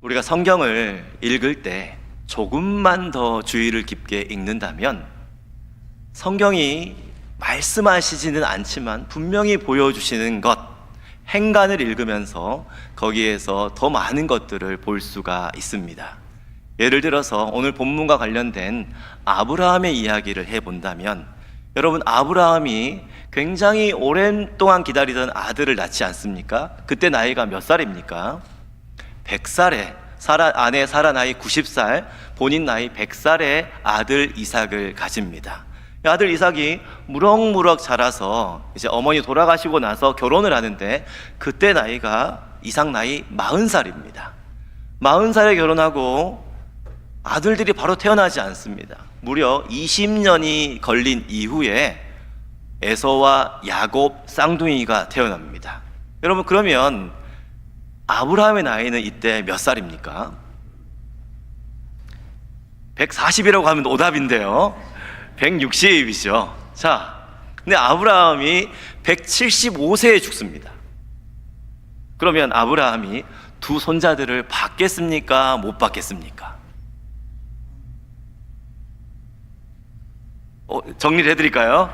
우리가 성경을 읽을 때 조금만 더 주의를 깊게 읽는다면 성경이 말씀하시지는 않지만 분명히 보여주시는 것, 행간을 읽으면서 거기에서 더 많은 것들을 볼 수가 있습니다. 예를 들어서 오늘 본문과 관련된 아브라함의 이야기를 해본다면, 여러분, 아브라함이 굉장히 오랜 동안 기다리던 아들을 낳지 않습니까? 그때 나이가 몇 살입니까? 100살에 아내 사라 나이 90살, 본인 나이 100살의 아들 이삭을 가집니다. 아들 이삭이 무럭무럭 자라서 이제 어머니 돌아가시고 나서 결혼을 하는데, 그때 나이가 이삭 나이 40살입니다. 40살에 결혼하고 아들들이 바로 태어나지 않습니다. 무려 20년이 걸린 이후에 에서와 야곱 쌍둥이가 태어납니다. 여러분, 그러면 아브라함의 나이는 이때 몇 살입니까? 140이라고 하면 오답인데요. 160이죠. 자, 근데 아브라함이 175세에 죽습니다. 그러면 아브라함이 두 손자들을 받겠습니까? 못 받겠습니까? 정리를 해드릴까요?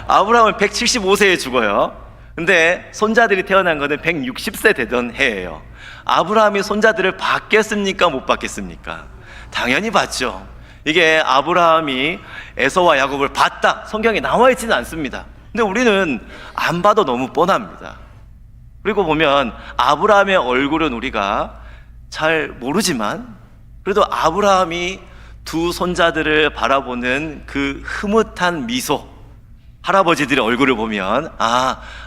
아브라함은 175세에 죽어요. 근데 손자들이 태어난 거는 160세 되던 해예요. 아브라함이 손자들을 받겠습니까? 못 받겠습니까? 당연히 받죠. 이게 아브라함이 에서와 야곱을 봤다, 성경에 나와 있지는 않습니다. 근데 우리는 안 봐도 너무 뻔합니다. 그리고 보면 아브라함의 얼굴은 우리가 잘 모르지만, 그래도 아브라함이 두 손자들을 바라보는 그 흐뭇한 미소, 할아버지들의 얼굴을 보면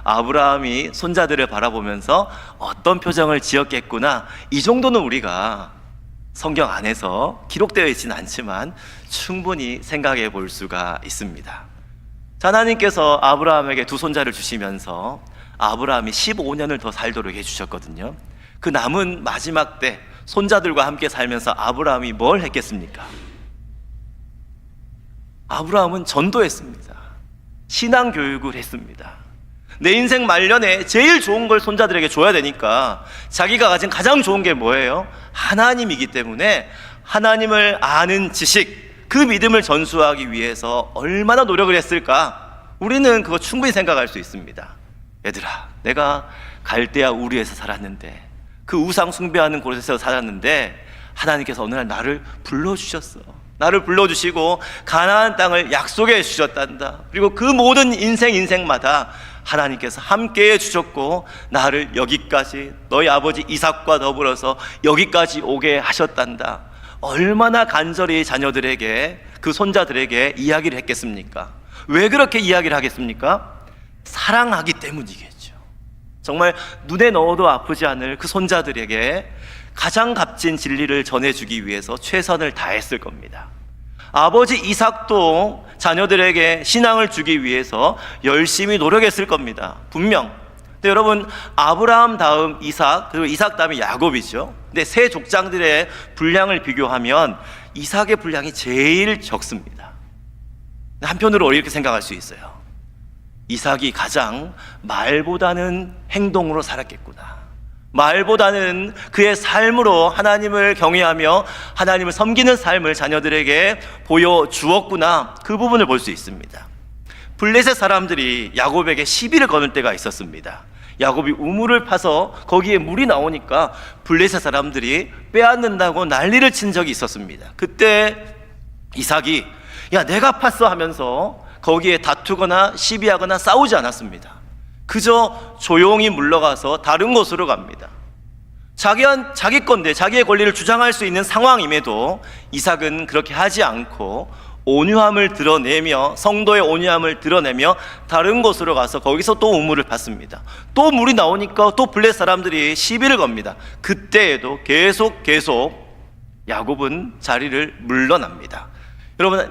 아브라함이 손자들을 바라보면서 어떤 표정을 지었겠구나, 이 정도는 우리가 성경 안에서 기록되어 있지는 않지만 충분히 생각해 볼 수가 있습니다. 자, 하나님께서 아브라함에게 두 손자를 주시면서 아브라함이 15년을 더 살도록 해주셨거든요. 그 남은 마지막 때 손자들과 함께 살면서 아브라함이 뭘 했겠습니까? 아브라함은 전도했습니다. 신앙교육을 했습니다. 내 인생 말년에 제일 좋은 걸 손자들에게 줘야 되니까 자기가 가진 가장 좋은 게 뭐예요? 하나님이기 때문에 하나님을 아는 지식, 그 믿음을 전수하기 위해서 얼마나 노력을 했을까? 우리는 그거 충분히 생각할 수 있습니다. 얘들아, 내가 갈대아 우르에서 살았는데, 그 우상 숭배하는 곳에서 살았는데 하나님께서 어느 날 나를 불러주셨어. 나를 불러주시고 가나안 땅을 약속해 주셨단다. 그리고 그 모든 인생마다 하나님께서 함께해 주셨고 나를 여기까지, 너희 아버지 이삭과 더불어서 여기까지 오게 하셨단다. 얼마나 간절히 자녀들에게, 그 손자들에게 이야기를 했겠습니까? 왜 그렇게 이야기를 하겠습니까? 사랑하기 때문이겠죠. 정말 눈에 넣어도 아프지 않을 그 손자들에게 가장 값진 진리를 전해주기 위해서 최선을 다했을 겁니다. 아버지 이삭도 자녀들에게 신앙을 주기 위해서 열심히 노력했을 겁니다. 분명. 근데 여러분, 아브라함 다음 이삭, 그리고 이삭 다음에 야곱이죠. 근데 세 족장들의 분량을 비교하면 이삭의 분량이 제일 적습니다. 한편으로 이렇게 생각할 수 있어요. 이삭이 가장 말보다는 행동으로 살았겠구나. 말보다는 그의 삶으로 하나님을 경외하며 하나님을 섬기는 삶을 자녀들에게 보여주었구나. 그 부분을 볼 수 있습니다. 블레셋 사람들이 야곱에게 시비를 거는 때가 있었습니다. 야곱이 우물을 파서 거기에 물이 나오니까 블레셋 사람들이 빼앗는다고 난리를 친 적이 있었습니다. 그때 이삭이 야, 내가 팠어 하면서 거기에 다투거나 시비하거나 싸우지 않았습니다. 그저 조용히 물러가서 다른 곳으로 갑니다. 자기 건데 자기의 권리를 주장할 수 있는 상황임에도 이삭은 그렇게 하지 않고 온유함을 드러내며, 성도의 온유함을 드러내며 다른 곳으로 가서 거기서 또 우물을 팠습니다. 또 물이 나오니까 또 블레셋 사람들이 시비를 겁니다. 그때에도 계속 야곱은 자리를 물러납니다. 여러분,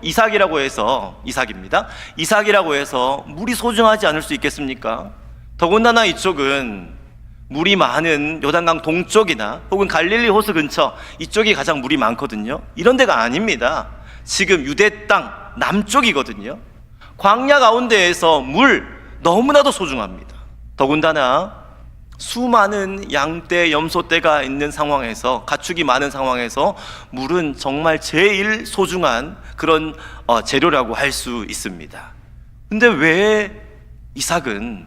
이삭이라고 해서 물이 소중하지 않을 수 있겠습니까? 더군다나 이쪽은 물이 많은 요단강 동쪽이나 혹은 갈릴리 호수 근처, 이쪽이 가장 물이 많거든요. 이런 데가 아닙니다. 지금 유대 땅 남쪽이거든요. 광야 가운데에서 물 너무나도 소중합니다. 더군다나 수많은 양떼, 염소떼가 있는 상황에서, 가축이 많은 상황에서 물은 정말 제일 소중한 그런 재료라고 할 수 있습니다. 근데 왜 이삭은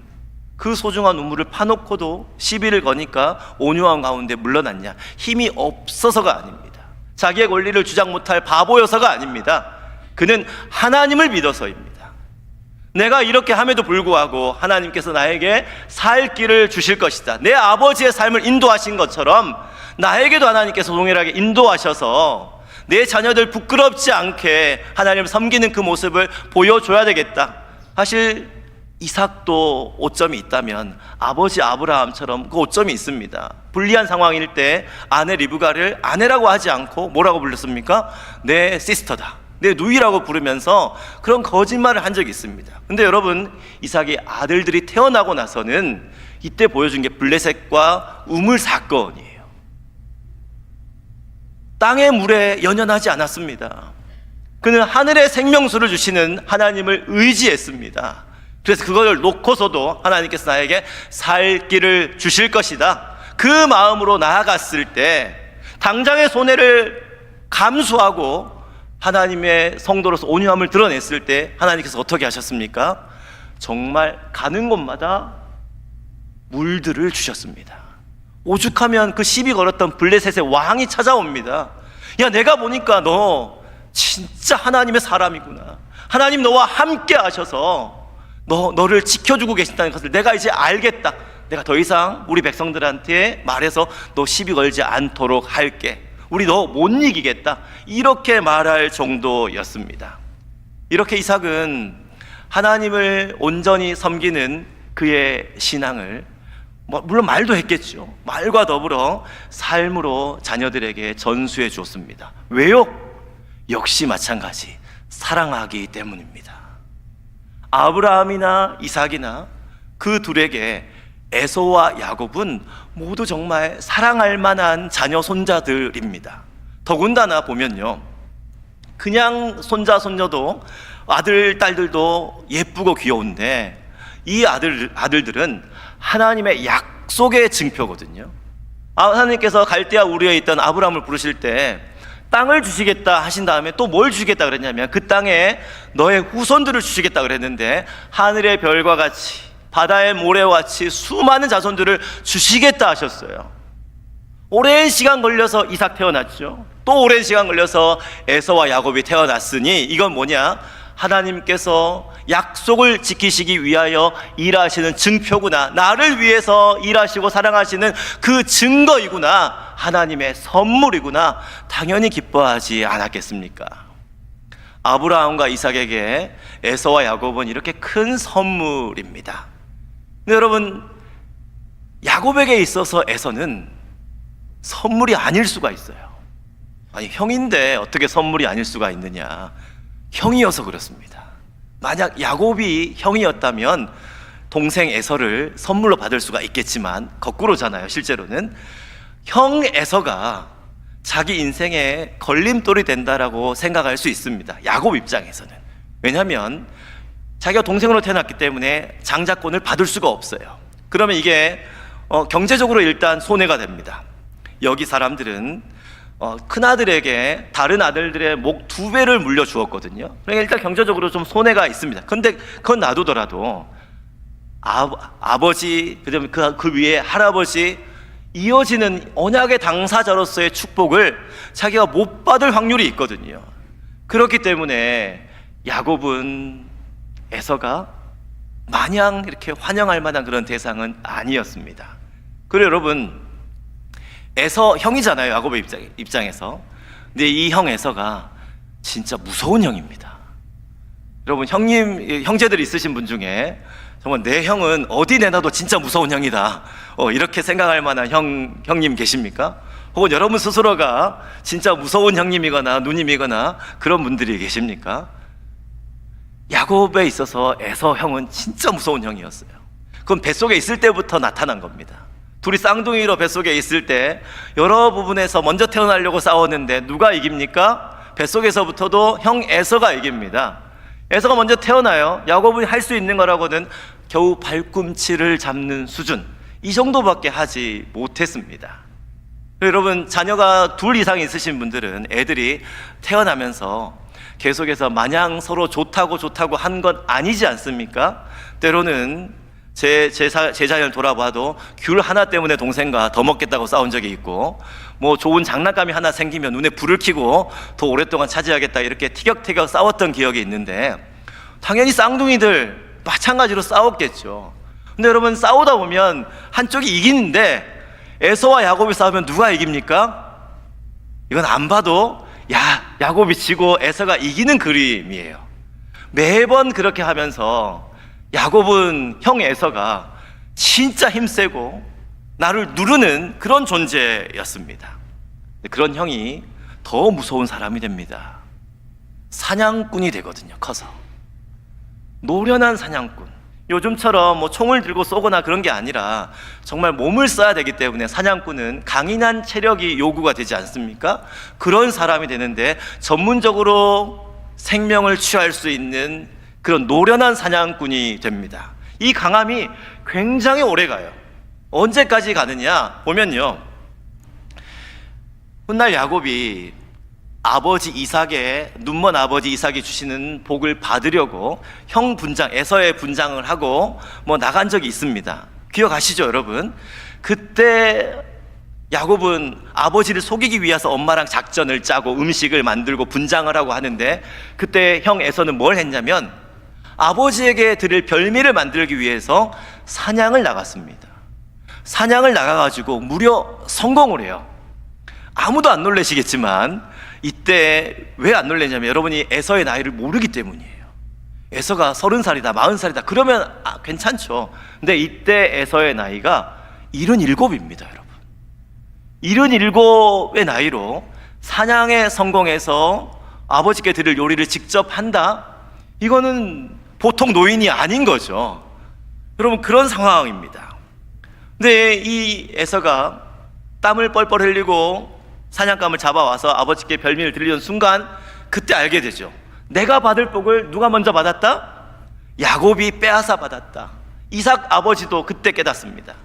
그 소중한 우물을 파놓고도 시비를 거니까 온유한 가운데 물러났냐? 힘이 없어서가 아닙니다. 자기의 권리를 주장 못할 바보여서가 아닙니다. 그는 하나님을 믿어서입니다. 내가 이렇게 함에도 불구하고 하나님께서 나에게 살 길을 주실 것이다. 내 아버지의 삶을 인도하신 것처럼 나에게도 하나님께서 동일하게 인도하셔서 내 자녀들 부끄럽지 않게 하나님을 섬기는 그 모습을 보여줘야 되겠다. 사실 이삭도 오점이 있다면 아버지 아브라함처럼 그 오점이 있습니다. 불리한 상황일 때 아내 리브가를 아내라고 하지 않고 뭐라고 불렀습니까? 내 시스터다, 내 누이라고 부르면서 그런 거짓말을 한 적이 있습니다. 근데 여러분, 이삭의 아들들이 태어나고 나서는 이때 보여준 게 블레셋과 우물 사건이에요. 땅의 물에 연연하지 않았습니다. 그는 하늘의 생명수를 주시는 하나님을 의지했습니다. 그래서 그걸 놓고서도 하나님께서 나에게 살 길을 주실 것이다, 그 마음으로 나아갔을 때 당장의 손해를 감수하고 하나님의 성도로서 온유함을 드러냈을 때 하나님께서 어떻게 하셨습니까? 정말 가는 곳마다 물들을 주셨습니다. 오죽하면 그 시비 걸었던 블레셋의 왕이 찾아옵니다. 야, 내가 보니까 너 진짜 하나님의 사람이구나. 하나님 너와 함께 하셔서 너를 지켜주고 계신다는 것을 내가 이제 알겠다. 내가 더 이상 우리 백성들한테 말해서 너 시비 걸지 않도록 할게. 우리 너 못 이기겠다. 이렇게 말할 정도였습니다. 이렇게 이삭은 하나님을 온전히 섬기는 그의 신앙을, 물론 말도 했겠죠. 말과 더불어 삶으로 자녀들에게 전수해 주었습니다. 왜요? 역시 마찬가지, 사랑하기 때문입니다. 아브라함이나 이삭이나 그 둘에게 에서와 야곱은 모두 정말 사랑할 만한 자녀 손자들입니다. 더군다나 보면요, 그냥 손자 손녀도 아들 딸들도 예쁘고 귀여운데 이 아들들은 하나님의 약속의 증표거든요. 하나님께서 갈대아 우르에 있던 아브라함을 부르실 때 땅을 주시겠다 하신 다음에 또 뭘 주시겠다 그랬냐면 그 땅에 너의 후손들을 주시겠다 그랬는데 하늘의 별과 같이 바다의 모래와 같이 수많은 자손들을 주시겠다 하셨어요. 오랜 시간 걸려서 이삭 태어났죠. 또 오랜 시간 걸려서 에서와 야곱이 태어났으니 이건 뭐냐? 하나님께서 약속을 지키시기 위하여 일하시는 증표구나. 나를 위해서 일하시고 사랑하시는 그 증거이구나. 하나님의 선물이구나. 당연히 기뻐하지 않았겠습니까? 아브라함과 이삭에게 에서와 야곱은 이렇게 큰 선물입니다. 근데 여러분, 야곱에게 있어서 에서는 선물이 아닐 수가 있어요. 아니, 형인데 어떻게 선물이 아닐 수가 있느냐? 형이어서 그렇습니다. 만약 야곱이 형이었다면 동생 에서를 선물로 받을 수가 있겠지만 거꾸로잖아요. 실제로는 형 에서가 자기 인생에 걸림돌이 된다라고 생각할 수 있습니다. 야곱 입장에서는. 왜냐하면 자기가 동생으로 태어났기 때문에 장자권을 받을 수가 없어요. 그러면 이게 경제적으로 일단 손해가 됩니다. 여기 사람들은 큰아들에게 다른 아들들의 목 2배를 물려주었거든요. 그러니까 일단 경제적으로 좀 손해가 있습니다. 근데 그건 놔두더라도 아버지, 그다음에 그 위에 할아버지, 이어지는 언약의 당사자로서의 축복을 자기가 못 받을 확률이 있거든요. 그렇기 때문에 야곱은 에서가 마냥 이렇게 환영할 만한 그런 대상은 아니었습니다. 그리고 여러분, 에서 형이잖아요. 야곱의 입장에서. 근데 이 형 에서가 진짜 무서운 형입니다. 여러분, 형제들이 있으신 분 중에 정말 내 형은 어디 내놔도 진짜 무서운 형이다, 이렇게 생각할 만한 형님 계십니까? 혹은 여러분 스스로가 진짜 무서운 형님이거나 누님이거나 그런 분들이 계십니까? 야곱에 있어서 에서 형은 진짜 무서운 형이었어요. 그건 뱃속에 있을 때부터 나타난 겁니다. 둘이 쌍둥이로 뱃속에 있을 때 여러 부분에서 먼저 태어나려고 싸웠는데 누가 이깁니까? 뱃속에서부터도 형 에서가 이깁니다. 에서가 먼저 태어나요. 야곱이 할 수 있는 거라고는 겨우 발꿈치를 잡는 수준. 이 정도밖에 하지 못했습니다. 여러분, 자녀가 둘 이상 있으신 분들은 애들이 태어나면서 계속해서 마냥 서로 좋다고 한 건 아니지 않습니까? 때로는 제 자녀를 돌아봐도 귤 하나 때문에 동생과 더 먹겠다고 싸운 적이 있고, 뭐 좋은 장난감이 하나 생기면 눈에 불을 켜고 더 오랫동안 차지하겠다 이렇게 티격태격 싸웠던 기억이 있는데, 당연히 쌍둥이들 마찬가지로 싸웠겠죠. 근데 여러분, 싸우다 보면 한쪽이 이기는데 에서와 야곱이 싸우면 누가 이깁니까? 이건 안 봐도 야곱이 지고 에서가 이기는 그림이에요. 매번 그렇게 하면서 야곱은 형 에서가 진짜 힘세고 나를 누르는 그런 존재였습니다. 그런 형이 더 무서운 사람이 됩니다. 사냥꾼이 되거든요. 커서 노련한 사냥꾼. 요즘처럼 뭐 총을 들고 쏘거나 그런 게 아니라 정말 몸을 써야 되기 때문에 사냥꾼은 강인한 체력이 요구가 되지 않습니까? 그런 사람이 되는데 전문적으로 생명을 취할 수 있는 그런 노련한 사냥꾼이 됩니다. 이 강함이 굉장히 오래 가요. 언제까지 가느냐 보면요, 훗날 야곱이 아버지 이삭의, 눈먼 아버지 이삭이 주시는 복을 받으려고 형 분장, 에서의 분장을 하고 뭐 나간 적이 있습니다. 기억하시죠, 여러분? 그때 야곱은 아버지를 속이기 위해서 엄마랑 작전을 짜고 음식을 만들고 분장을 하고 하는데, 그때 형 에서는 뭘 했냐면 아버지에게 드릴 별미를 만들기 위해서 사냥을 나갔습니다. 사냥을 나가가지고 무려 성공을 해요. 아무도 안 놀라시겠지만 이때 왜 안 놀라냐면 여러분이 에서의 나이를 모르기 때문이에요. 에서가 30살이다 40살이다 그러면 괜찮죠. 근데 이때 에서의 나이가 77입니다. 여러분, 77의 나이로 사냥에 성공해서 아버지께 드릴 요리를 직접 한다? 이거는 보통 노인이 아닌 거죠. 여러분, 그런 상황입니다. 근데 이 에서가 땀을 뻘뻘 흘리고 사냥감을 잡아와서 아버지께 별미를 드리던 순간 그때 알게 되죠. 내가 받을 복을 누가 먼저 받았다? 야곱이 빼앗아 받았다. 이삭 아버지도 그때 깨닫습니다.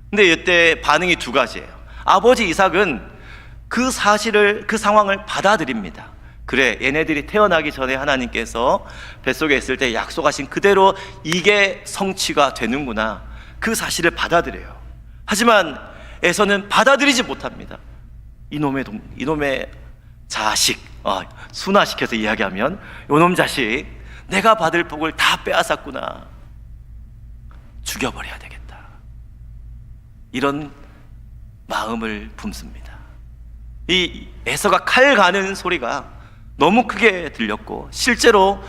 근데 이때 반응이 두 가지예요. 아버지 이삭은 그 사실을, 그 상황을 받아들입니다. 그래, 얘네들이 태어나기 전에 하나님께서 뱃속에 있을 때 약속하신 그대로 이게 성취가 되는구나, 그 사실을 받아들여요. 하지만 에서는 받아들이지 못합니다. 이놈의 자식, 순화시켜서 이야기하면 요놈 자식, 내가 받을 복을 다 빼앗았구나, 죽여버려야 되겠다, 이런 마음을 품습니다. 이 에서가 칼 가는 소리가 너무 크게 들렸고 실제로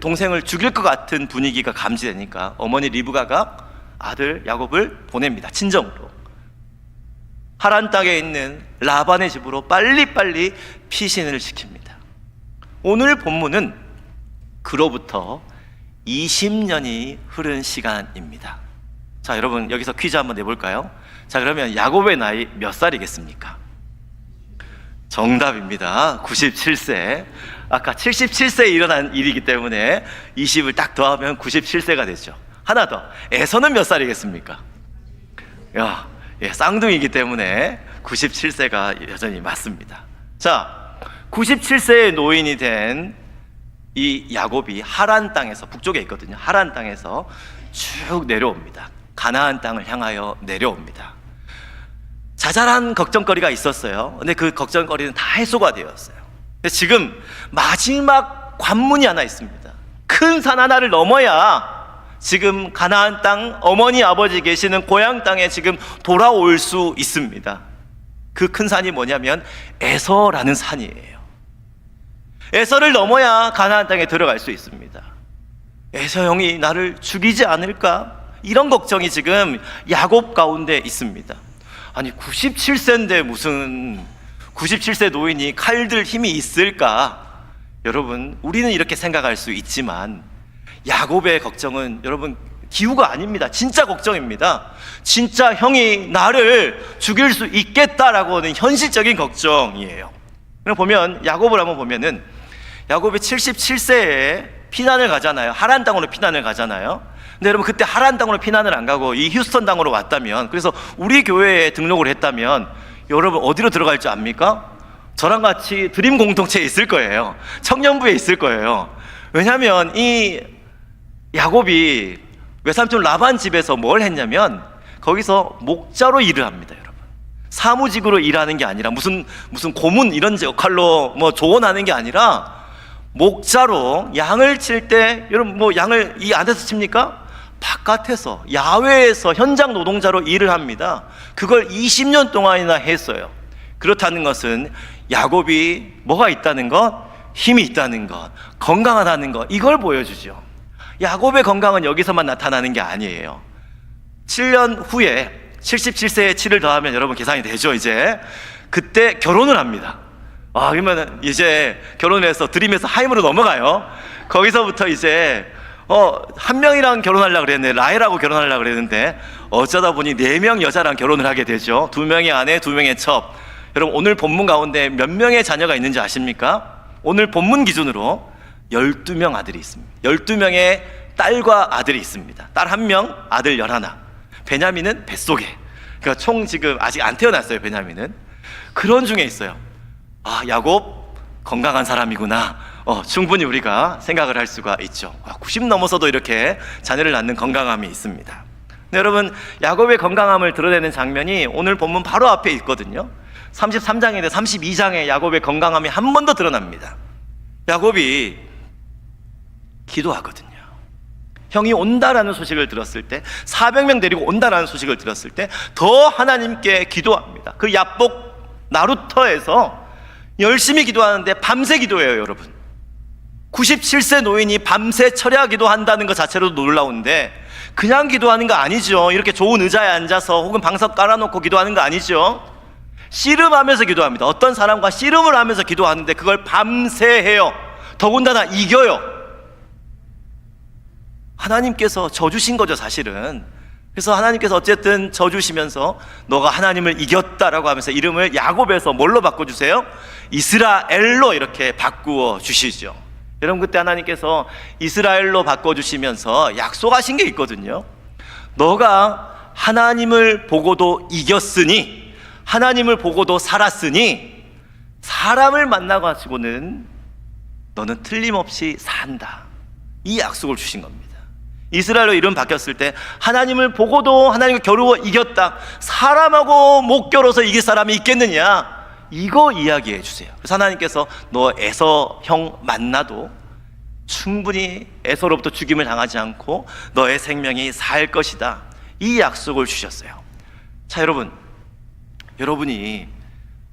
동생을 죽일 것 같은 분위기가 감지되니까 어머니 리브가가 아들 야곱을 보냅니다. 친정으로 하란 땅에 있는 라반의 집으로 빨리빨리 피신을 시킵니다. 오늘 본문은 그로부터 20년이 흐른 시간입니다. 자, 여러분, 여기서 퀴즈 한번 내볼까요? 자, 그러면 야곱의 나이 몇 살이겠습니까? 정답입니다. 97세. 아까 77세에 일어난 일이기 때문에 20을 딱 더하면 97세가 되죠. 하나 더, 에서는 몇 살이겠습니까? 쌍둥이기 때문에 97세가 여전히 맞습니다. 자, 97세의 노인이 된 이 야곱이 하란 땅에서, 북쪽에 있거든요. 하란 땅에서 쭉 내려옵니다. 가나안 땅을 향하여 내려옵니다. 자잘한 걱정거리가 있었어요. 근데 그 걱정거리는 다 해소가 되었어요. 근데 지금 마지막 관문이 하나 있습니다. 큰 산 하나를 넘어야 지금 가나안 땅, 어머니 아버지 계시는 고향 땅에 지금 돌아올 수 있습니다. 그 큰 산이 뭐냐면 에서라는 산이에요. 에서를 넘어야 가나안 땅에 들어갈 수 있습니다. 에서 형이 나를 죽이지 않을까? 이런 걱정이 지금 야곱 가운데 있습니다. 아니, 97세인데 무슨 97세 노인이 칼 들 힘이 있을까? 여러분, 우리는 이렇게 생각할 수 있지만 야곱의 걱정은 여러분 기우가 아닙니다. 진짜 걱정입니다. 진짜 형이 나를 죽일 수 있겠다라고 하는 현실적인 걱정이에요. 그럼 보면 야곱을 한번 보면은 야곱이 77세에 피난을 가잖아요. 하란 땅으로 피난을 가잖아요. 근데 여러분 그때 하란 당으로 피난을 안 가고 이 휴스턴 당으로 왔다면, 그래서 우리 교회에 등록을 했다면 여러분 어디로 들어갈 줄 압니까? 저랑 같이 드림 공동체에 있을 거예요. 청년부에 있을 거예요. 왜냐하면 이 야곱이 외삼촌 라반 집에서 뭘 했냐면 거기서 목자로 일을 합니다, 여러분. 사무직으로 일하는 게 아니라 무슨 고문 이런 역할로 뭐 조언하는 게 아니라 목자로 양을 칠 때, 여러분 뭐 양을 이 안에서 칩니까? 바깥에서 야외에서 현장 노동자로 일을 합니다. 그걸 20년 동안이나 했어요. 그렇다는 것은 야곱이 뭐가 있다는 것? 힘이 있다는 것, 건강하다는 것, 이걸 보여주죠. 야곱의 건강은 여기서만 나타나는 게 아니에요. 7년 후에 77세에 7을 더하면 여러분 계산이 되죠. 이제 그때 결혼을 합니다. 그러면 이제 결혼을 해서 드림에서 하임으로 넘어가요. 거기서부터 이제 한 명이랑 결혼하려고 그랬는데, 라헬하고 결혼하려고 그랬는데 어쩌다 보니 4명 여자랑 결혼을 하게 되죠. 2명의 아내, 2명의 첩. 여러분 오늘 본문 가운데 몇 명의 자녀가 있는지 아십니까? 오늘 본문 기준으로 12명 아들이 있습니다. 12명의 딸과 아들이 있습니다. 딸 1명, 아들 11. 베냐민은 뱃속에. 그러니까 총 지금 아직 안 태어났어요, 베냐민은. 그런 중에 있어요. 야곱 건강한 사람이구나. 충분히 우리가 생각을 할 수가 있죠. 90 넘어서도 이렇게 자녀를 낳는 건강함이 있습니다. 네, 여러분 야곱의 건강함을 드러내는 장면이 오늘 본문 바로 앞에 있거든요. 33장에서 32장에 야곱의 건강함이 한 번 더 드러납니다. 야곱이 기도하거든요. 형이 온다라는 소식을 들었을 때, 400명 데리고 온다라는 소식을 들었을 때 더 하나님께 기도합니다. 그 야복 나루터에서 열심히 기도하는데 밤새 기도해요, 여러분. 97세 노인이 밤새 철야 기도한다는 것 자체로도 놀라운데 그냥 기도하는 거 아니죠. 이렇게 좋은 의자에 앉아서 혹은 방석 깔아놓고 기도하는 거 아니죠. 씨름하면서 기도합니다. 어떤 사람과 씨름을 하면서 기도하는데 그걸 밤새 해요. 더군다나 이겨요. 하나님께서 져주신 거죠, 사실은. 그래서 하나님께서 어쨌든 져주시면서 너가 하나님을 이겼다라고 하면서 이름을 야곱에서 뭘로 바꿔주세요? 이스라엘로 이렇게 바꾸어 주시죠. 여러분 그때 하나님께서 이스라엘로 바꿔주시면서 약속하신 게 있거든요. 너가 하나님을 보고도 이겼으니, 하나님을 보고도 살았으니 사람을 만나가지고는 너는 틀림없이 산다. 이 약속을 주신 겁니다. 이스라엘로 이름 바뀌었을 때 하나님을 보고도 하나님과 겨루어 이겼다. 사람하고 못 겨뤄서 이길 사람이 있겠느냐, 이거 이야기해 주세요. 그래서 하나님께서 너 에서 형 만나도 충분히 에서로부터 죽임을 당하지 않고 너의 생명이 살 것이다. 이 약속을 주셨어요. 자, 여러분이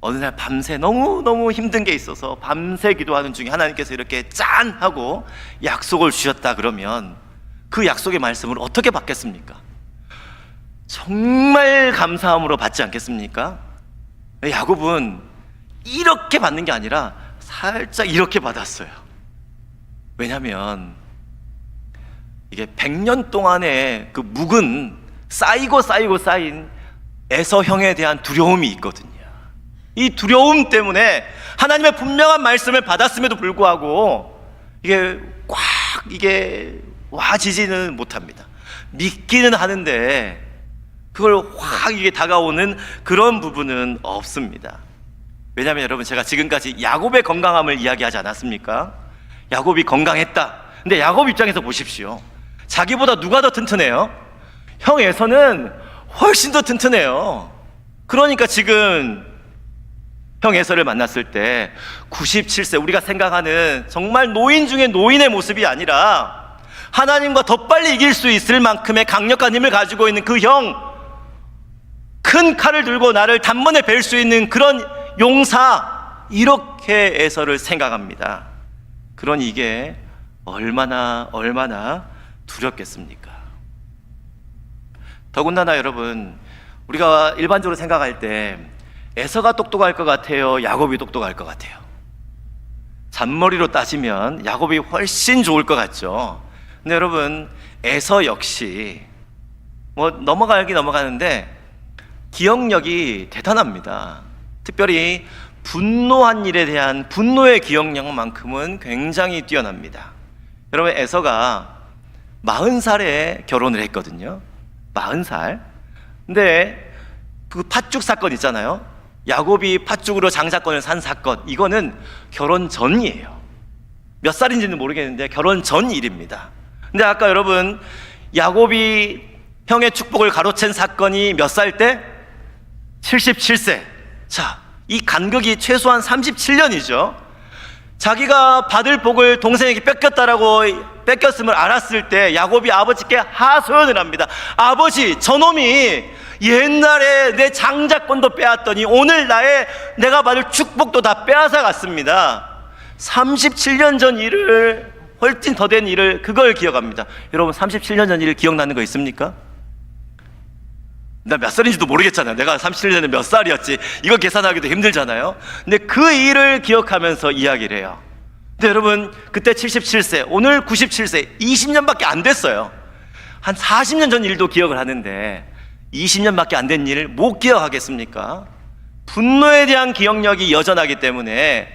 어느 날 밤새 너무너무 힘든 게 있어서 밤새 기도하는 중에 하나님께서 이렇게 짠 하고 약속을 주셨다 그러면 그 약속의 말씀을 어떻게 받겠습니까? 정말 감사함으로 받지 않겠습니까? 야곱은 이렇게 받는 게 아니라 살짝 이렇게 받았어요. 왜냐하면 이게 100년 동안의 그 묵은 쌓이고 쌓인 에서 형에 대한 두려움이 있거든요. 이 두려움 때문에 하나님의 분명한 말씀을 받았음에도 불구하고 이게 와지지는 못합니다. 믿기는 하는데 그걸 확 이게 다가오는 그런 부분은 없습니다. 왜냐하면 여러분 제가 지금까지 야곱의 건강함을 이야기하지 않았습니까? 야곱이 건강했다. 근데 야곱 입장에서 보십시오. 자기보다 누가 더 튼튼해요? 형 에서는 훨씬 더 튼튼해요. 그러니까 지금 형 에서를 만났을 때 97세, 우리가 생각하는 정말 노인 중에 노인의 모습이 아니라 하나님과 더 빨리 이길 수 있을 만큼의 강력한 힘을 가지고 있는 그 형, 큰 칼을 들고 나를 단번에 뵐 수 있는 그런 용사, 이렇게 에서를 생각합니다. 그러니 이게 얼마나 두렵겠습니까? 더군다나 여러분, 우리가 일반적으로 생각할 때 에서가 똑똑할 것 같아요, 야곱이 똑똑할 것 같아요? 잔머리로 따지면 야곱이 훨씬 좋을 것 같죠. 근데 여러분, 에서 역시 넘어가는데 기억력이 대단합니다. 특별히 분노한 일에 대한 분노의 기억력만큼은 굉장히 뛰어납니다. 여러분, 에서가 40살에 결혼을 했거든요. 40살. 근데 그 팥죽 사건 있잖아요. 야곱이 팥죽으로 장사권을 산 사건, 이거는 결혼 전이에요. 몇 살인지는 모르겠는데 결혼 전 일입니다. 근데 아까 여러분, 야곱이 형의 축복을 가로챈 사건이 몇 살 때? 77세. 자, 이 간극이 최소한 37년이죠. 자기가 받을 복을 동생에게 뺏겼음을 알았을 때 야곱이 아버지께 하소연을 합니다. 아버지, 저놈이 옛날에 내 장자권도 빼앗더니 오늘 내가 받을 축복도 다 빼앗아 갔습니다. 37년 전 일을, 훨씬 더 된 일을, 그걸 기억합니다. 여러분, 37년 전 일 기억나는 거 있습니까? 나 몇 살인지도 모르겠잖아요. 내가 37년 전에 몇 살이었지, 이거 계산하기도 힘들잖아요. 근데 그 일을 기억하면서 이야기를 해요. 근데 여러분, 그때 77세, 오늘 97세, 20년밖에 안 됐어요. 한 40년 전 일도 기억을 하는데 20년밖에 안 된 일을 못 기억하겠습니까? 분노에 대한 기억력이 여전하기 때문에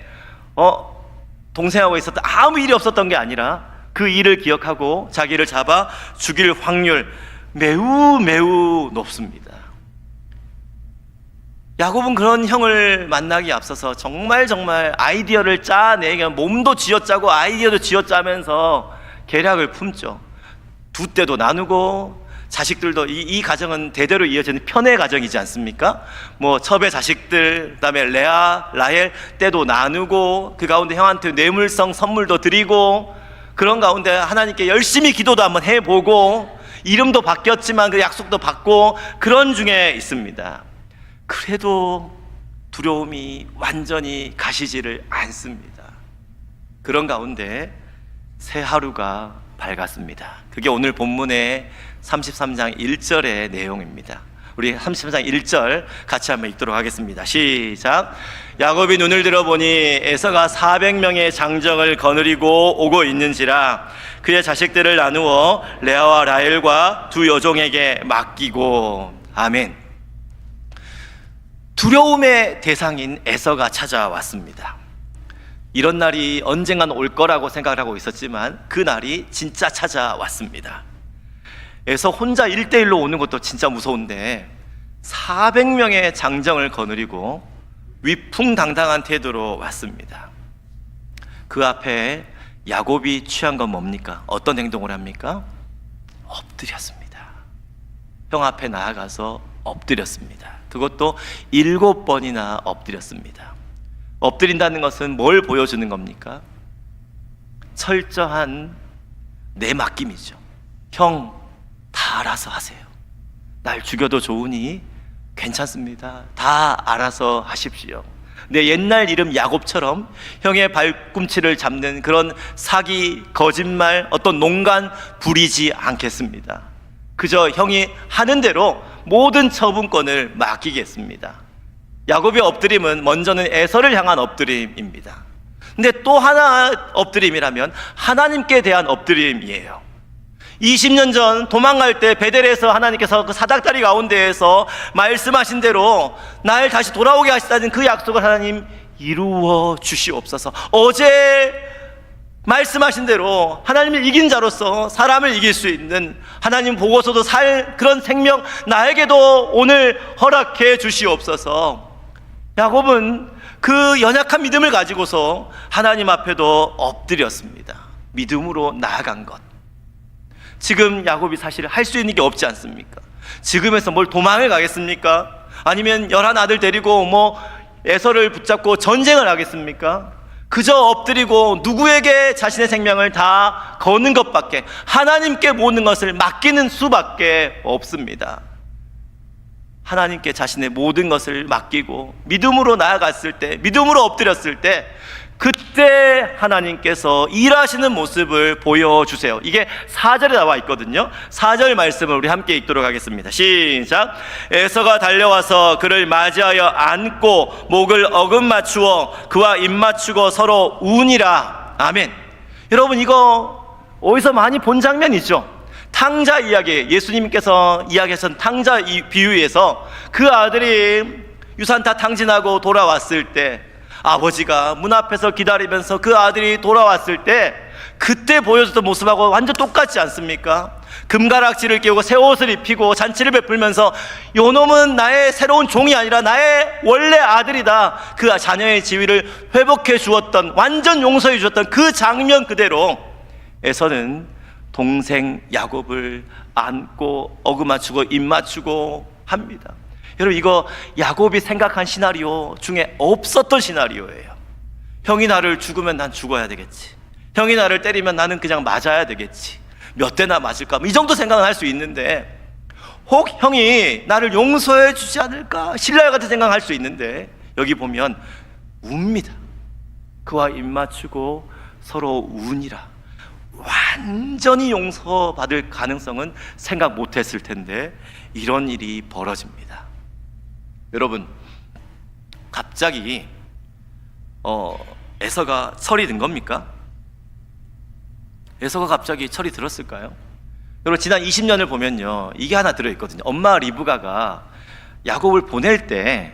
동생하고 있었던 아무 일이 없었던 게 아니라 그 일을 기억하고 자기를 잡아 죽일 확률 매우 매우 높습니다. 야곱은 그런 형을 만나기 앞서서 정말 아이디어를 짜내게, 몸도 쥐어짜고 아이디어도 쥐어짜면서 계략을 품죠. 두 떼도 나누고, 자식들도, 이 가정은 대대로 이어지는 편의 가정이지 않습니까? 첩의 자식들, 그다음에 레아, 라헬 떼도 나누고, 그 가운데 형한테 뇌물성 선물도 드리고, 그런 가운데 하나님께 열심히 기도도 한번 해보고, 이름도 바뀌었지만 그 약속도 받고, 그런 중에 있습니다. 그래도 두려움이 완전히 가시지를 않습니다. 그런 가운데 새 하루가 밝았습니다. 그게 오늘 본문의 33장 1절의 내용입니다. 우리 33장 1절 같이 한번 읽도록 하겠습니다. 시작. 야곱이 눈을 들어보니 에서가 400명의 장정을 거느리고 오고 있는지라 그의 자식들을 나누어 레아와 라헬과 두 여종에게 맡기고. 아멘. 두려움의 대상인 에서가 찾아왔습니다. 이런 날이 언젠간 올 거라고 생각을 하고 있었지만 그 날이 진짜 찾아왔습니다. 에서 혼자 1대1로 오는 것도 진짜 무서운데 400명의 장정을 거느리고 위풍당당한 태도로 왔습니다. 그 앞에 야곱이 취한 건 뭡니까? 어떤 행동을 합니까? 엎드렸습니다. 형 앞에 나아가서 엎드렸습니다. 그것도 7번이나 엎드렸습니다. 엎드린다는 것은 뭘 보여주는 겁니까? 철저한 내맡김이죠. 형, 다 알아서 하세요. 날 죽여도 좋으니 괜찮습니다. 다 알아서 하십시오. 내 옛날 이름 야곱처럼 형의 발꿈치를 잡는 그런 사기, 거짓말, 어떤 농간 부리지 않겠습니다. 그저 형이 하는 대로 모든 처분권을 맡기겠습니다. 야곱의 엎드림은 먼저는 에서를 향한 엎드림입니다. 근데 또 하나 엎드림이라면 하나님께 대한 엎드림이에요. 20년 전 도망갈 때 베델에서 하나님께서 그 사닥다리 가운데에서 말씀하신 대로 날 다시 돌아오게 하시다는 그 약속을 하나님 이루어 주시옵소서. 어제 말씀하신 대로 하나님을 이긴 자로서 사람을 이길 수 있는, 하나님 보고서도 살 그런 생명 나에게도 오늘 허락해 주시옵소서. 야곱은 그 연약한 믿음을 가지고서 하나님 앞에도 엎드렸습니다. 믿음으로 나아간 것. 지금 야곱이 사실 할 수 있는 게 없지 않습니까? 지금에서 뭘 도망을 가겠습니까? 아니면 11아들 데리고 에서를 붙잡고 전쟁을 하겠습니까? 그저 엎드리고 누구에게 자신의 생명을 다 거는 것밖에, 하나님께 모든 것을 맡기는 수밖에 없습니다. 하나님께 자신의 모든 것을 맡기고 믿음으로 나아갔을 때, 믿음으로 엎드렸을 때, 그때 하나님께서 일하시는 모습을 보여주세요. 이게 4절에 나와 있거든요. 4절 말씀을 우리 함께 읽도록 하겠습니다. 시작. 에서가 달려와서 그를 맞이하여 안고 목을 어금 맞추어 그와 입 맞추고 서로 우니라. 아멘. 여러분, 이거 어디서 많이 본 장면이죠? 탕자 이야기, 예수님께서 이야기하신 탕자 이 비유에서 그 아들이 유산 다 탕진하고 돌아왔을 때 아버지가 문 앞에서 기다리면서 그 아들이 돌아왔을 때 그때 보여줬던 모습하고 완전 똑같지 않습니까? 금가락지를 끼우고 새 옷을 입히고 잔치를 베풀면서 요놈은 나의 새로운 종이 아니라 나의 원래 아들이다. 그 자녀의 지위를 회복해 주었던, 완전 용서해 주었던 그 장면 그대로 에서는 동생 야곱을 안고 어금맞추고 입맞추고 합니다. 여러분, 이거 야곱이 생각한 시나리오 중에 없었던 시나리오예요. 형이 나를 죽으면 난 죽어야 되겠지, 형이 나를 때리면 나는 그냥 맞아야 되겠지, 몇 대나 맞을까, 이 정도 생각은 할 수 있는데, 혹 형이 나를 용서해 주지 않을까, 신랄 같은 생각을 할 수 있는데, 여기 보면 웁니다. 그와 입맞추고 서로 우니라. 완전히 용서받을 가능성은 생각 못했을 텐데 이런 일이 벌어집니다. 여러분, 갑자기 에서가 철이 든 겁니까? 에서가 갑자기 철이 들었을까요? 여러분, 지난 20년을 보면요, 이게 하나 들어있거든요. 엄마 리브가가 야곱을 보낼 때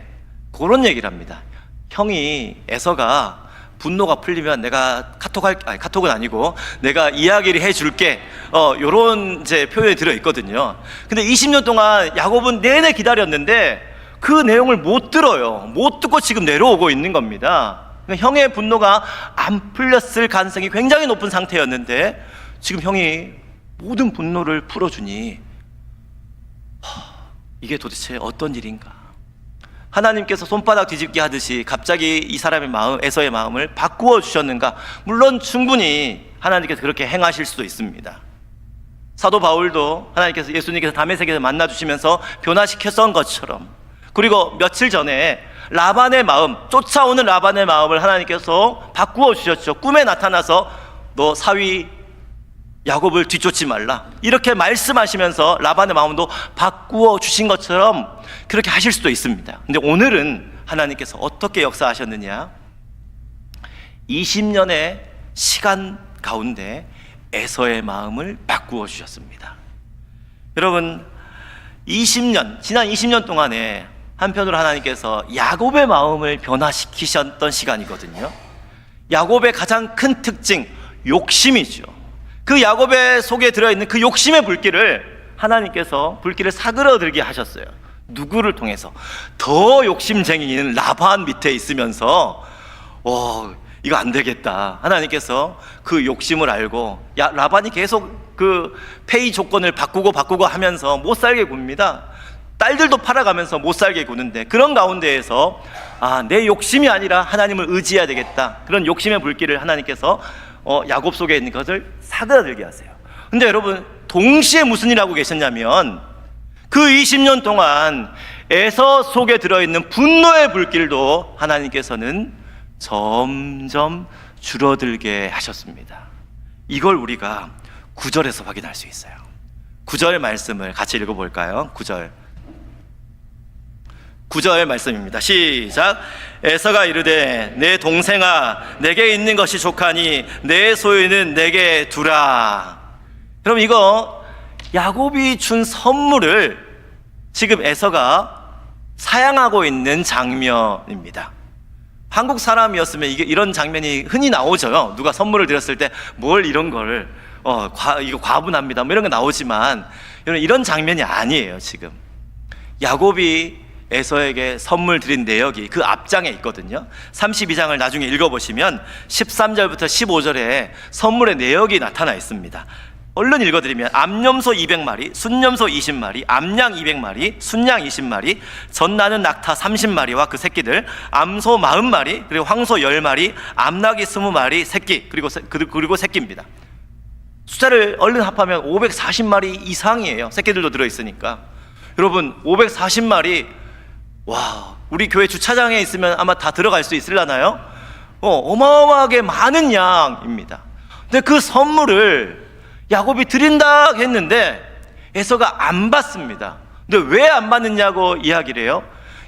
그런 얘기를 합니다. 형이, 에서가 분노가 풀리면 내가 카톡은 아니고 내가 이야기를 해줄게, 요런 이제 표현이 들어있거든요. 근데 20년 동안 야곱은 내내 기다렸는데 그 내용을 못 들어요. 못 듣고 지금 내려오고 있는 겁니다. 그러니까 형의 분노가 안 풀렸을 가능성이 굉장히 높은 상태였는데 지금 형이 모든 분노를 풀어주니 이게 도대체 어떤 일인가? 하나님께서 손바닥 뒤집기 하듯이 갑자기 이 사람의 마음, 에서의 마음을 바꾸어 주셨는가? 물론 충분히 하나님께서 그렇게 행하실 수도 있습니다. 사도 바울도 하나님께서, 예수님께서 다메섹에서 만나 주시면서 변화시켰던 것처럼, 그리고 며칠 전에 라반의 마음, 쫓아오는 라반의 마음을 하나님께서 바꾸어 주셨죠. 꿈에 나타나서 너 사위 야곱을 뒤쫓지 말라, 이렇게 말씀하시면서 라반의 마음도 바꾸어 주신 것처럼 그렇게 하실 수도 있습니다. 근데 오늘은 하나님께서 어떻게 역사하셨느냐? 20년의 시간 가운데 에서의 마음을 바꾸어 주셨습니다. 여러분, 지난 20년 동안에 한편으로 하나님께서 야곱의 마음을 변화시키셨던 시간이거든요. 야곱의 가장 큰 특징, 욕심이죠. 그 야곱의 속에 들어있는 그 욕심의 불길을 하나님께서 불길을 사그러들게 하셨어요. 누구를 통해서? 더 욕심쟁이인 라반 밑에 있으면서 이거 안 되겠다, 하나님께서 그 욕심을 알고 라반이 계속 그 페이 조건을 바꾸고 하면서 못 살게 굽니다. 딸들도 팔아가면서 못 살게 구는데, 그런 가운데에서 내 욕심이 아니라 하나님을 의지해야 되겠다, 그런 욕심의 불길을 하나님께서 야곱 속에 있는 것을 사그라들게 하세요. 근데 여러분, 동시에 무슨 일 하고 계셨냐면 그 20년 동안 에서 속에 들어있는 분노의 불길도 하나님께서는 점점 줄어들게 하셨습니다. 이걸 우리가 9절에서 확인할 수 있어요. 9절 말씀을 같이 읽어볼까요? 9절 말씀입니다. 시작. 에서가 이르되 내 동생아, 내게 있는 것이 족하니 내 소유는 내게 두라. 그럼 이거 야곱이 준 선물을 지금 에서가 사양하고 있는 장면입니다. 한국 사람이었으면 이런 장면이 흔히 나오죠. 누가 선물을 드렸을 때 뭘 이런 걸 이거 과분합니다, 뭐 이런 거 나오지만 이런 장면이 아니에요. 지금 야곱이 에서에게 선물 드린 내역이 그 앞장에 있거든요. 32장을 나중에 읽어보시면 13절부터 15절에 선물의 내역이 나타나 있습니다. 얼른 읽어드리면 암염소 200마리, 순염소 20마리, 암양 200마리, 순양 20마리, 젖나는 낙타 30마리와 그 새끼들, 암소 40마리, 그리고 황소 10마리, 암낙이 20마리 새끼, 그리고 새끼입니다. 숫자를 얼른 합하면 540마리 이상이에요. 새끼들도 들어있으니까. 여러분, 540마리, 와, 우리 교회 주차장에 있으면 아마 다 들어갈 수 있으려나요? 어마어마하게 많은 양입니다. 근데 그 선물을 야곱이 드린다 했는데 에서가 안 받습니다. 근데 왜 안 받느냐고 이야기를 해요.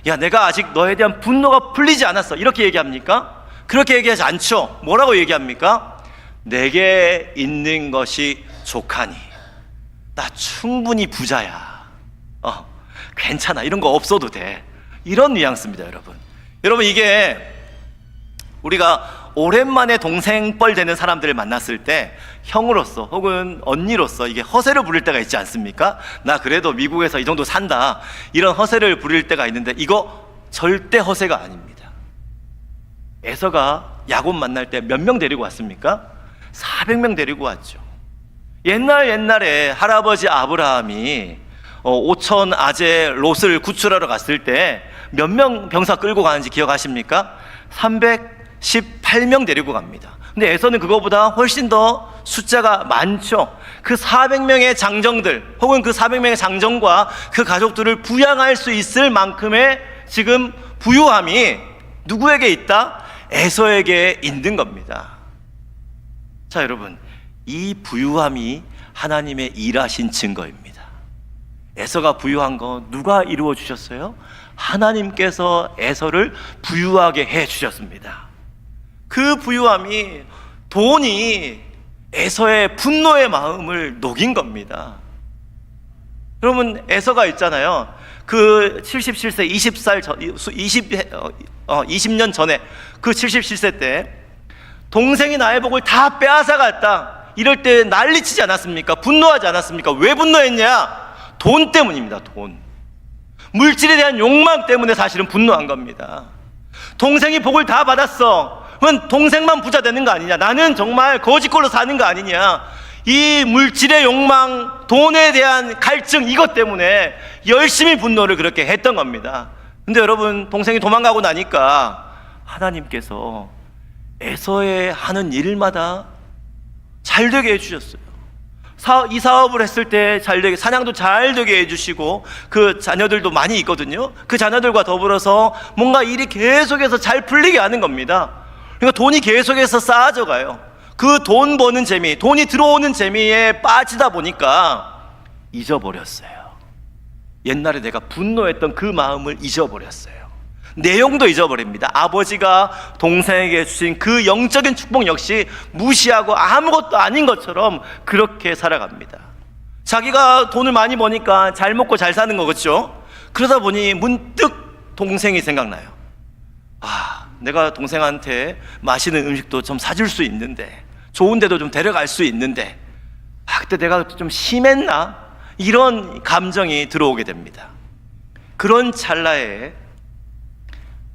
야, 내가 아직 너에 대한 분노가 풀리지 않았어, 이렇게 얘기합니까? 그렇게 얘기하지 않죠. 뭐라고 얘기합니까? 내게 있는 것이 족하니, 나 충분히 부자야, 괜찮아, 이런 거 없어도 돼, 이런 뉘앙스입니다. 여러분, 이게 우리가 오랜만에 동생뻘 되는 사람들을 만났을 때 형으로서 혹은 언니로서 이게 허세를 부릴 때가 있지 않습니까? 나 그래도 미국에서 이 정도 산다, 이런 허세를 부릴 때가 있는데 이거 절대 허세가 아닙니다. 에서가 야곱 만날 때 몇 명 데리고 왔습니까? 400명 데리고 왔죠. 옛날에 할아버지 아브라함이 5천 아재 롯을 구출하러 갔을 때 몇 명 병사 끌고 가는지 기억하십니까? 318명 데리고 갑니다. 근데 에서는 그거보다 훨씬 더 숫자가 많죠. 그 400명의 장정들 혹은 그 400명의 장정과 그 가족들을 부양할 수 있을 만큼의 지금 부유함이 누구에게 있다? 에서에게 있는 겁니다. 자, 여러분, 이 부유함이 하나님의 일하신 증거입니다. 에서가 부유한 거 누가 이루어 주셨어요? 하나님께서 에서를 부유하게 해 주셨습니다. 그 부유함이, 돈이 에서의 분노의 마음을 녹인 겁니다. 여러분, 에서가 있잖아요. 그 77세 20년 전에 그 77세 때 동생이 나의 복을 다 빼앗아 갔다, 이럴 때 난리치지 않았습니까? 분노하지 않았습니까? 왜 분노했냐? 돈 때문입니다. 돈. 물질에 대한 욕망 때문에 사실은 분노한 겁니다. 동생이 복을 다 받았어, 그건 동생만 부자 되는 거 아니냐, 나는 정말 거지꼴로 사는 거 아니냐, 이 물질의 욕망, 돈에 대한 갈증, 이것 때문에 열심히 분노를 그렇게 했던 겁니다. 근데 여러분, 동생이 도망가고 나니까 하나님께서 에서의 하는 일마다 잘 되게 해주셨어요. 이 사업을 했을 때 잘 되게, 사냥도 잘 되게 해주시고, 그 자녀들도 많이 있거든요. 그 자녀들과 더불어서 뭔가 일이 계속해서 잘 풀리게 하는 겁니다. 그러니까 돈이 계속해서 쌓아져 가요. 그 돈 버는 재미, 돈이 들어오는 재미에 빠지다 보니까 잊어버렸어요. 옛날에 내가 분노했던 그 마음을 잊어버렸어요. 내용도 잊어버립니다. 아버지가 동생에게 주신 그 영적인 축복 역시 무시하고 아무것도 아닌 것처럼 그렇게 살아갑니다. 자기가 돈을 많이 버니까 잘 먹고 잘 사는 거겠죠. 그러다 보니 문득 동생이 생각나요. 내가 동생한테 맛있는 음식도 좀 사줄 수 있는데, 좋은 데도 좀 데려갈 수 있는데, 그때 내가 좀 심했나? 이런 감정이 들어오게 됩니다. 그런 찰나에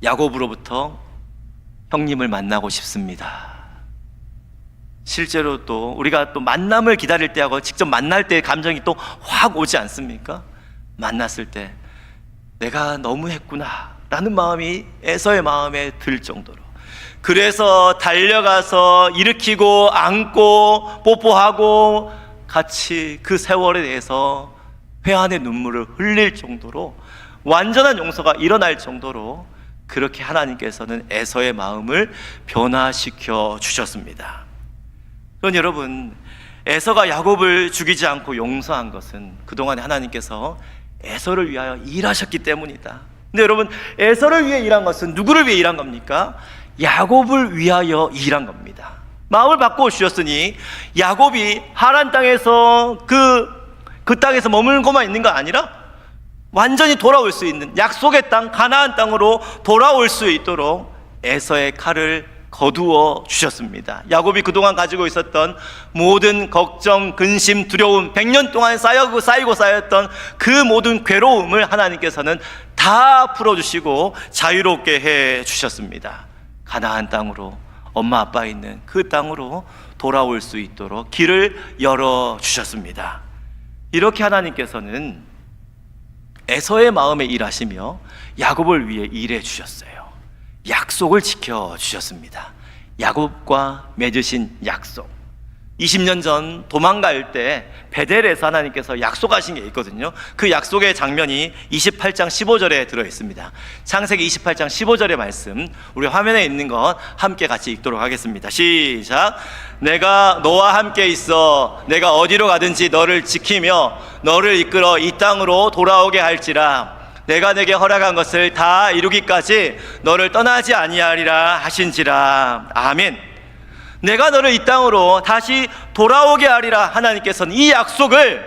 야곱으로부터 형님을 만나고 싶습니다. 실제로 또 우리가 또 만남을 기다릴 때하고 직접 만날 때의 감정이 또 확 오지 않습니까? 만났을 때 내가 너무했구나 라는 마음이 에서의 마음에 들 정도로, 그래서 달려가서 일으키고 안고 뽀뽀하고 같이 그 세월에 대해서 회한의 눈물을 흘릴 정도로, 완전한 용서가 일어날 정도로 그렇게 하나님께서는 에서의 마음을 변화시켜 주셨습니다. 그럼 여러분, 에서가 야곱을 죽이지 않고 용서한 것은 그동안에 하나님께서 에서를 위하여 일하셨기 때문이다. 근데 여러분, 에서를 위해 일한 것은 누구를 위해 일한 겁니까? 야곱을 위하여 일한 겁니다. 마음을 바꾸어 주셨으니 야곱이 하란 땅에서 그 땅에서 머물고만 있는 거 아니라 완전히 돌아올 수 있는 약속의 땅, 가나안 땅으로 돌아올 수 있도록 에서의 칼을 거두어 주셨습니다. 야곱이 그동안 가지고 있었던 모든 걱정, 근심, 두려움, 100년 동안 쌓였던 그 모든 괴로움을 하나님께서는 다 풀어주시고 자유롭게 해 주셨습니다. 가나안 땅으로, 엄마 아빠 있는 그 땅으로 돌아올 수 있도록 길을 열어 주셨습니다. 이렇게 하나님께서는 에서의 마음에 일하시며 야곱을 위해 일해 주셨어요. 약속을 지켜 주셨습니다. 야곱과 맺으신 약속. 20년 전 도망갈 때 베델에서 하나님께서 약속하신 게 있거든요. 그 약속의 장면이 28장 15절에 들어 있습니다. 창세기 28장 15절의 말씀, 우리 화면에 있는 것 함께 같이 읽도록 하겠습니다. 시작. 내가 너와 함께 있어 내가 어디로 가든지 너를 지키며 너를 이끌어 이 땅으로 돌아오게 할지라. 내가 내게 허락한 것을 다 이루기까지 너를 떠나지 아니하리라 하신지라. 아멘. 내가 너를 이 땅으로 다시 돌아오게 하리라. 하나님께서는 이 약속을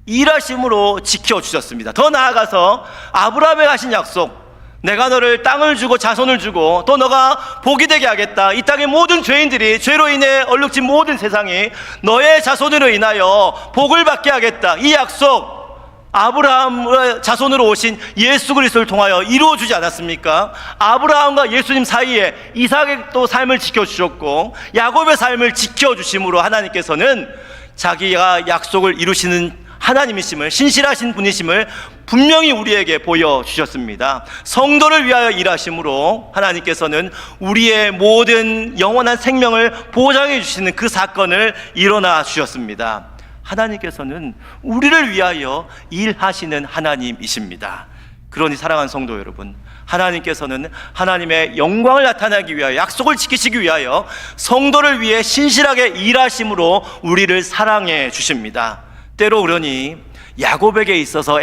일하심으로 지켜주셨습니다. 더 나아가서 아브라함에 하신 약속, 내가 너를 땅을 주고 자손을 주고 또 너가 복이 되게 하겠다. 이 땅의 모든 죄인들이 죄로 인해 얼룩진 모든 세상이 너의 자손으로 인하여 복을 받게 하겠다. 이 약속 아브라함의 자손으로 오신 예수 그리스도를 통하여 이루어 주지 않았습니까? 아브라함과 예수님 사이에 이삭의 또 삶을 지켜주셨고 야곱의 삶을 지켜주심으로 하나님께서는 자기가 약속을 이루시는 하나님이심을, 신실하신 분이심을 분명히 우리에게 보여주셨습니다. 성도를 위하여 일하심으로 하나님께서는 우리의 모든 영원한 생명을 보장해 주시는 그 사건을 일어나 주셨습니다. 하나님께서는 우리를 위하여 일하시는 하나님이십니다. 그러니 사랑하는 성도 여러분, 하나님께서는 하나님의 영광을 나타내기 위하여, 약속을 지키시기 위하여 성도를 위해 신실하게 일하심으로 우리를 사랑해 주십니다. 때로 그러니 야곱에게 있어서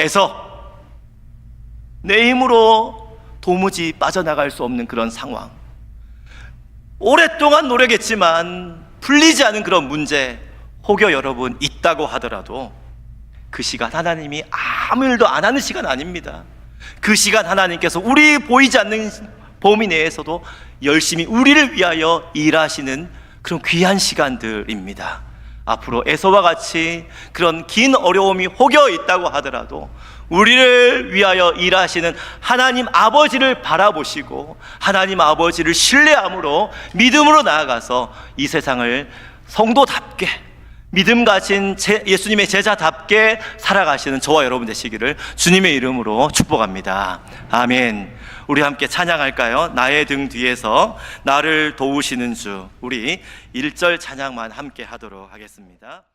내 힘으로 도무지 빠져나갈 수 없는 그런 상황, 오랫동안 노력했지만 풀리지 않은 그런 문제 혹여 여러분 있다고 하더라도 그 시간 하나님이 아무 일도 안 하는 시간 아닙니다. 그 시간 하나님께서 우리 보이지 않는 범위 내에서도 열심히 우리를 위하여 일하시는 그런 귀한 시간들입니다. 앞으로 에서와 같이 그런 긴 어려움이 혹여 있다고 하더라도 우리를 위하여 일하시는 하나님 아버지를 바라보시고 하나님 아버지를 신뢰함으로 믿음으로 나아가서 이 세상을 성도답게, 믿음 가진 예수님의 제자답게 살아가시는 저와 여러분 되시기를 주님의 이름으로 축복합니다. 아멘. 우리 함께 찬양할까요? 나의 등 뒤에서 나를 도우시는 주. 우리 1절 찬양만 함께 하도록 하겠습니다.